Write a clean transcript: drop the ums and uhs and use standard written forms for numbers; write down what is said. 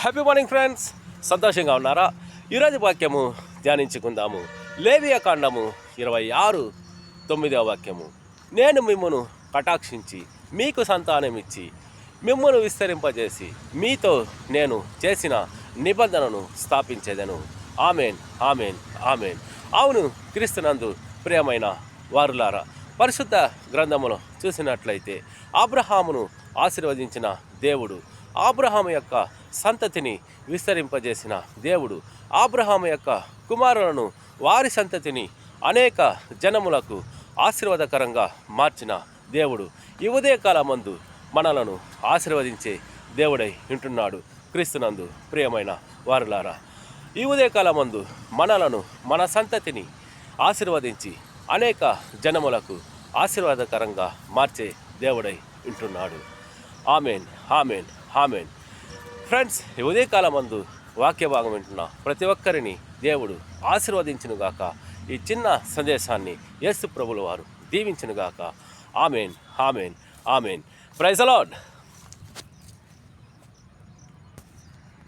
Happy morning friends, సంతోషంగా ఉన్నారా? ఈరోజు వాక్యము ధ్యానించుకుందాము. లేవియా కాండము 26:9 వాక్యము. నేను మిమ్మును కటాక్షించి మీకు సంతానమిచ్చి మిమ్మును విస్తరింపజేసి మీతో నేను చేసిన నిబంధనను స్థాపించేదను. Amen, amen, amen. అవును, క్రీస్తునందు ప్రియమైన వారులారా, పరిశుద్ధ గ్రంథములో చూసినట్లయితే అబ్రహామును ఆశీర్వదించిన దేవుడు, అబ్రహాము యొక్క సంతతిని విస్తరింపజేసిన దేవుడు, అబ్రహాము యొక్క కుమారులను వారి సంతతిని అనేక జనములకు ఆశీర్వాదకరంగా మార్చిన దేవుడు ఈ ఉదయకాలమందు మనలను ఆశీర్వదించే దేవుడై ఉంటున్నాడు. క్రీస్తునందు ప్రియమైన వారులారా, ఈ ఉదయకాలమందు మనలను, మన సంతతిని ఆశీర్వదించి అనేక జనములకు ఆశీర్వాదకరంగా మార్చే దేవుడై ఉంటున్నాడు. Amen, amen, amen. ఫ్రెండ్స్, ఈ ఉదయకాలమందు వాక్య భాగం వింటున్న ప్రతి ఒక్కరిని దేవుడు ఆశీర్వదించునుగాక. ఈ చిన్న సందేశాన్ని యేసు ప్రభుల వారు దీవించునుగాక. Amen, amen, amen. Praise the lord.